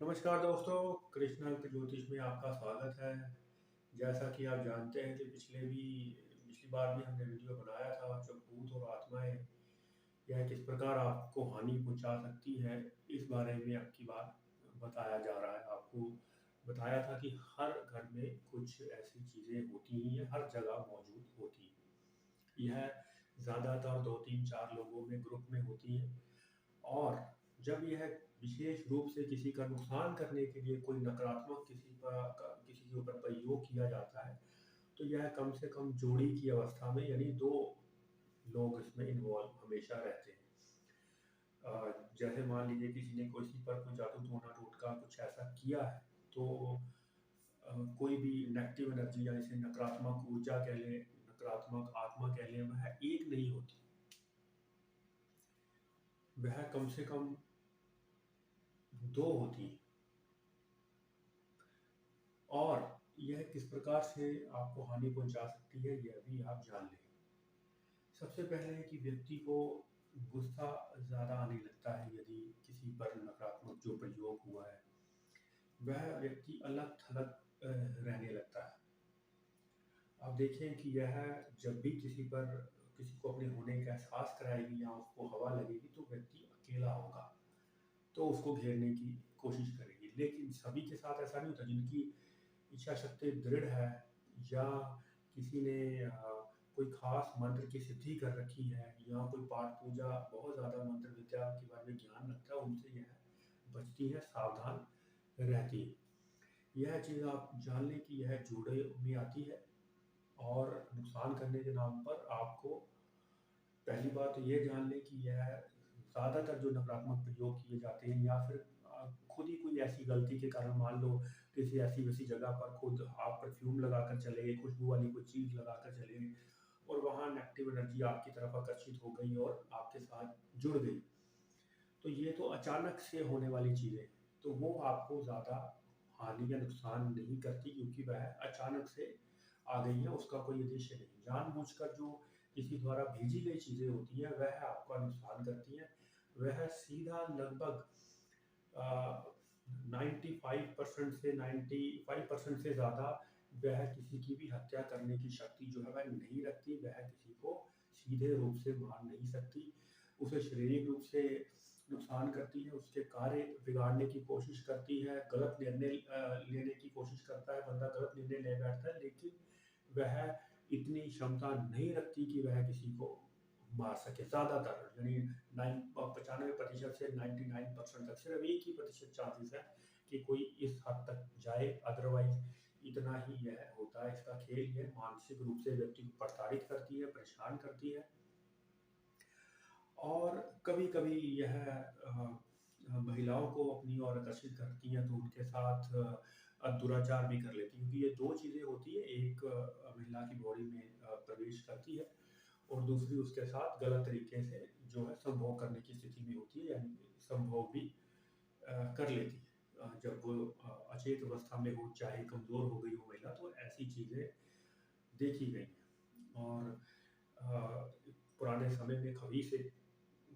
नमस्कार दोस्तों, कृष्णा ज्योतिष में आपका स्वागत है। जैसा कि आप जानते हैं कि पिछली बार भी हमने वीडियो बनाया था, जो भूत और आत्माएं यह किस प्रकार आपको हानि पहुंचा सकती है, इस बारे में अब की बार बताया जा रहा है। आपको बताया था कि हर घर में कुछ ऐसी चीज़ें होती ही हैं, हर जगह मौजूद होती हैं। यह ज़्यादातर 2 3 4 लोगों में ग्रुप में होती है, और जब यह विशेष रूप से किसी का नुकसान करने के लिए कोई नकारात्मक किसी के ऊपर प्रयोग किया जाता है, तो यह कम से कम जोड़ी की अवस्था में, यानी 2 लोग इसमें इन्वॉल्व हमेशा रहते हैं। जैसे मान लीजिए किसी ने किसी पर कोई जादू टोना टोटका कुछ ऐसा किया है, तो कोई भी नेगेटिव एनर्जी या इसे नकारात्मक ऊर्जा कह लें, नकारात्मक आत्मा कह लें, वह एक नहीं होती। वह कम से कम 2 होती है। और यह किस प्रकार से आपको हानि पहुंचा सकती है, यह भी आप जान लें। सबसे पहले है कि व्यक्ति को गुस्सा ज़्यादा आने लगता है यदि किसी पर नकारात्मक जो प्रयोग हुआ है, वह व्यक्ति अलग थलग रहने लगता है। आप देखें कि यह जब भी किसी को अपने होने का एहसास कराएगी या उसको हवा लगेगी, तो व्यक्ति अकेला होगा, तो उसको घेरने की कोशिश करेगी। लेकिन सभी के साथ ऐसा नहीं होता। जिनकी इच्छा शक्ति दृढ़ है, या किसी ने कोई खास मंत्र की सिद्धि कर रखी है, या कोई पाठ पूजा बहुत ज़्यादा मंत्र विद्या के बारे में ज्ञान रखता है, उनसे यह बचती है, सावधान रहती है। यह चीज़ आप जान लें कि यह जोड़े में आती है, और नुकसान करने के नाम पर आपको पहली बात तो ये जान लें कि यह ज़्यादातर जो नकारात्मक प्रयोग किए जाते हैं, या फिर खुद ही कोई ऐसी गलती के कारण, मान लो किसी ऐसी वैसी जगह पर खुद आप परफ्यूम लगाकर चले गए, खुशबू वाली कोई चीज़ लगाकर चले गए, और वहाँ नेगेटिव एनर्जी आपकी तरफ आकर्षित हो गई और आपके साथ जुड़ गई, तो ये तो अचानक से होने वाली चीज़ें हैं। तो वो आपको ज़्यादा हानि या नुकसान नहीं करती, क्योंकि वह अचानक से आ गई है, उसका कोई उद्देश्य नहीं। जानबूझकर जो किसी द्वारा भेजी गई चीज़ें होती हैं, वह आपका नुकसान करती हैं। वह सीधा लगभग 95% से 95% से ज़्यादा वह किसी की भी हत्या करने की शक्ति जो है वह नहीं रखती। वह किसी को सीधे रूप से मार नहीं सकती, उसे शारीरिक रूप से नुकसान करती है, उसके कार्य बिगाड़ने की कोशिश करती है, गलत निर्णय लेने की कोशिश करता है, बंदा गलत निर्णय ले बैठता है, लेकिन वह इतनी क्षमता नहीं रखती कि वह किसी को मार सके। ज़्यादातर यानी 95% से 99% तक सिर्फ 1% चांसेस है कि कोई इस हद तक जाए, अदरवाइज इतना ही यह होता है। इसका खेल यह मानसिक रूप से व्यक्ति को प्रताड़ित करती है, परेशान करती है। और कभी-कभी यह महिलाओं को अपनी ओर आकर्षित करती हैं, तो उनके साथ दुराचार भी कर लेती हैं, क्योंकि ये 2 चीज़ें होती हैं। एक महिला की बॉडी में प्रवेश करती है, और दूसरी उसके साथ गलत तरीके से जो है संभोग करने की स्थिति में होती है, यानी संभोग भी कर लेती है। जब वो अचेत अवस्था में हो, चाहे कमज़ोर हो गई हो महिला, तो ऐसी चीज़ें देखी गई हैं। और पुराने समय में खड़ी से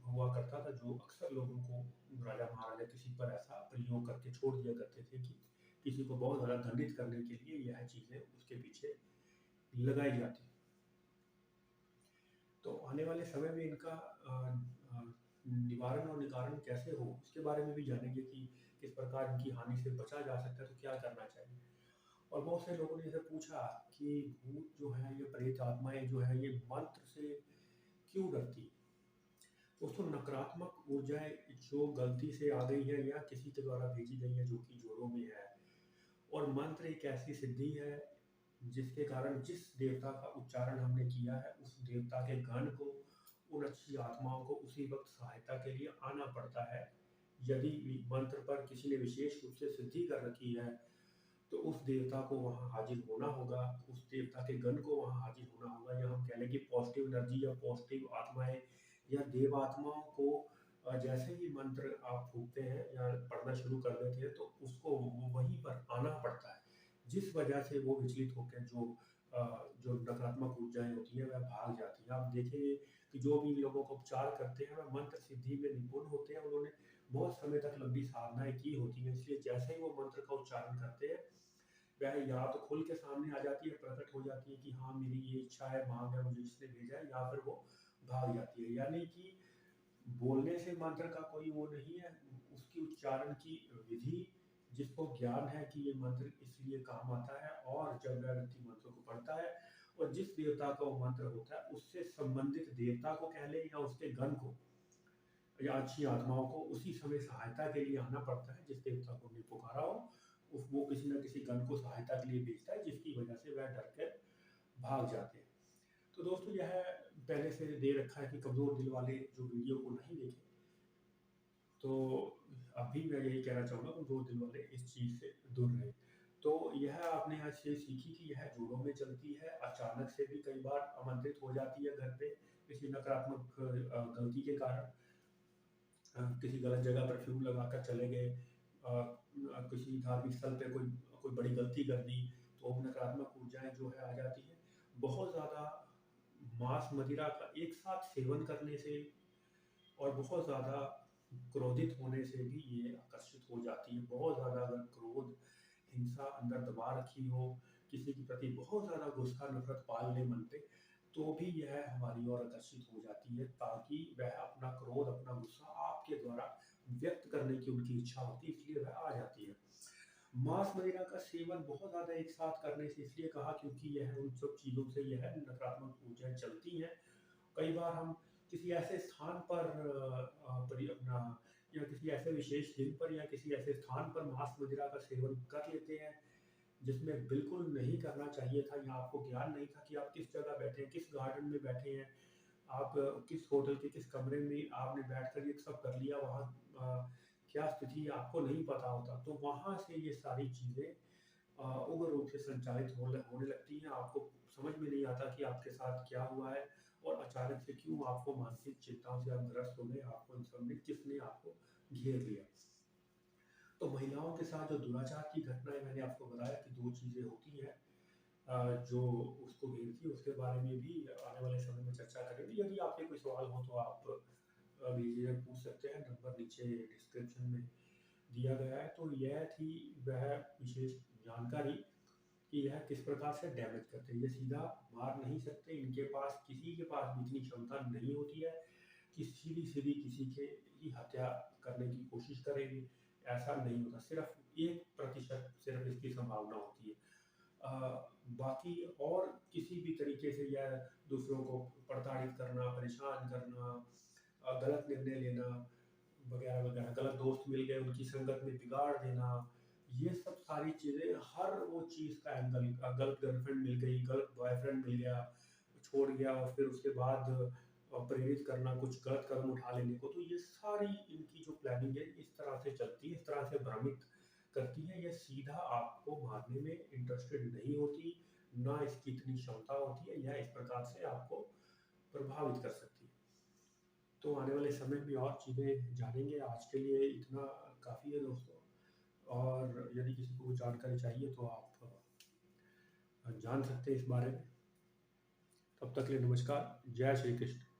हुआ करता था, जो अक्सर लोगों को राजा महाराजा किसी पर ऐसा प्रयोग करके छोड़ दिया करते थे कि किसी को बहुत ज़्यादा दंडित करने के लिए यह चीज़ें उसके पीछे लगाई जाती। तो आने वाले समय में इनका निवारण और निवारण कैसे हो, इसके बारे में भी जानेंगे कि किस प्रकार इनकी हानि से बचा जा सकता है, तो क्या करना चाहिए। और बहुत से लोगों ने इसे पूछा कि भूत जो है, ये प्रेत आत्माएं जो है, ये मंत्र से क्यों डरती। दोस्तों, नकारात्मक ऊर्जाएं जो गलती से आ गई है या किसी के द्वारा भेजी गई है, जो कि जोड़ों में है, और मंत्र एक ऐसी सिद्धि है जिसके कारण जिस देवता का उच्चारण हमने किया है, उस देवता के गण को, उन अच्छी आत्माओं को उसी वक्त सहायता के लिए आना पड़ता है। यदि मंत्र पर किसी ने विशेष रूप से सिद्धि कर रखी है, तो उस देवता को वहाँ हाजिर होना होगा, उस देवता के गण को वहाँ हाजिर होना होगा, या हम कह लें कि पॉजिटिव एनर्जी या पॉजिटिव आत्माएं या देव आत्माओं को जैसे ही मंत्र आप फूकते हैं या पढ़ना शुरू कर देते हैं, तो उसको वहीं पर आना पड़ता है, जिस वजह से वो विचलित होकर जो नकारात्मक ऊर्जाएं होती हैं, वह भाग जाती हैं। आप देखेंगे कि जो भी लोगों को उपचार करते हैं, वह मंत्र सिद्धि में निपुण होते हैं। उन्होंने बहुत समय तक लंबी साधनाएँ की होती हैं, इसलिए जैसे ही वो मंत्र का उच्चारण करते हैं, वह या तो खुल के सामने आ जाती है, प्रकट हो जाती है कि हाँ, मेरी ये इच्छा है, माँग है, मुझे इसने भेजा है, या फिर वो भाग जाती है। यानी कि बोलने से मंत्र का कोई वो नहीं है, उसकी उच्चारण की विधि, जिसको ज्ञान है कि ये मंत्र इसलिए काम आता है, और जब वह व्यक्ति मंत्र को पढ़ता है और जिस देवता का वो मंत्र होता है, उससे संबंधित देवता को कह लें या उसके गण को या अच्छी आत्माओं को उसी समय सहायता के लिए आना पड़ता है, जिस देवता को हमने पुकारा हो, वो किसी न किसी गण को सहायता के लिए भेजता है, जिसकी वजह से वह डर के भाग जाते हैं। तो दोस्तों, यह पहले से दे रखा है कि कमज़ोर दिल वाले जो वीडियो को नहीं देखें, तो अभी मैं यही कहना चाहूँगा, कमज़ोर दिल वाले इस चीज़ से दूर रहें। तो यह आपने आज से सीखी कि यह जोड़ों में चलती है, अचानक से भी कई बार आमंत्रित हो जाती है घर पे, किसी नकारात्मक गलती के कारण। किसी गलत जगह परफ्यूम लगाकर चले गए, किसी धार्मिक स्थल पे कोई कोई बड़ी गलती कर दी, तो नकारात्मक ऊर्जाएँ जो है आ जाती हैं। बहुत ज़्यादा मांस मदिरा का एक साथ सेवन करने से और बहुत ज़्यादा क्रोधित होने से भी ये आकर्षित हो जाती है। बहुत ज़्यादा अगर क्रोध, हिंसा अंदर दबा रखी हो, किसी के प्रति बहुत ज़्यादा गुस्सा, नफ़रत पाल ले मन पे, तो भी यह हमारी ओर आकर्षित हो जाती है, ताकि वह अपना क्रोध, अपना गुस्सा आपके द्वारा व्यक्त करने की उनकी इच्छा होती है, इसलिए वह आ जाती है। मांस वगैरह का सेवन बहुत ज़्यादा एक साथ करने से इसलिए कहा, क्योंकि यह उन सब चीज़ों से यह नकारात्मक ऊर्जाएँ चलती हैं। कई बार हम किसी ऐसे स्थान पर परि अपना या किसी ऐसे विशेष दिन पर या किसी ऐसे स्थान पर मांस वगैरह का सेवन कर लेते हैं, जिसमें बिल्कुल नहीं करना चाहिए था, या आपको ज्ञान नहीं था कि आप किस जगह बैठे हैं, किस गार्डन में बैठे हैं, आप किस होटल के किस कमरे में आपने बैठकर ये सब कर लिया, वहाँ क्या स्थिति है आपको नहीं पता होता, तो वहाँ से ये सारी चीज़ें उग्र रूप से संचालित होने लगती हैं। आपको समझ में नहीं आता कि आपके साथ क्या हुआ है, और अचानक से क्यों आपको मानसिक चिंताओं से आप ग्रस्त हो गए, आपको इन सब ने किसने आपको घेर लिया। तो महिलाओं के साथ जो दुराचार की घटनाएँ मैंने आपको बताया कि 2 चीज़ें होती हैं, जो उसको घेरती है, उसके बारे में भी आने वाले समय में चर्चा करेंगे। यदि आपके कोई सवाल हो तो आप बेझिझक पूछ सकते हैं, नंबर नीचे डिस्क्रिप्शन में दिया गया है। तो यह थी वह विशेष जानकारी कि यह किस प्रकार से डैमेज करते हैं। ये सीधा मार नहीं सकते, इनके पास किसी के पास भी इतनी क्षमता नहीं होती है कि सीधी-सीधी किसी के की हत्या करने की कोशिश करेंगे, ऐसा नहीं होता। सिर्फ़ 1% सिर्फ़ इसकी संभावना होती है। बाकी और किसी भी तरीके से यह दूसरों को प्रताड़ित करना, परेशान करना, गलत निर्णय लेना वगैरह-वगैरह, गलत दोस्त मिल गए, उनकी संगत में बिगाड़ देना, ये सब सारी चीज़ें, हर वो चीज़ का एंगल, गलत गर्लफ्रेंड मिल गई, गलत बॉयफ्रेंड मिल गया, छोड़ गया और फिर उसके बाद प्रेरित करना कुछ गलत कदम उठा लेने को, तो ये सारी इनकी जो प्लानिंग है इस तरह से चलती है, इस तरह से भ्रमित करती है। ये सीधा आपको मारने में इंटरेस्टेड नहीं होती, ना इसकी इतनी क्षमता होती है, यह इस प्रकार से आपको प्रभावित कर सकती है। तो आने वाले समय में और चीज़ें जानेंगे, आज के लिए इतना काफ़ी है दोस्तों, और यदि किसी को जानकारी चाहिए तो आप जान सकते हैं इस बारे में। तब तक के लिए नमस्कार, जय श्री कृष्ण।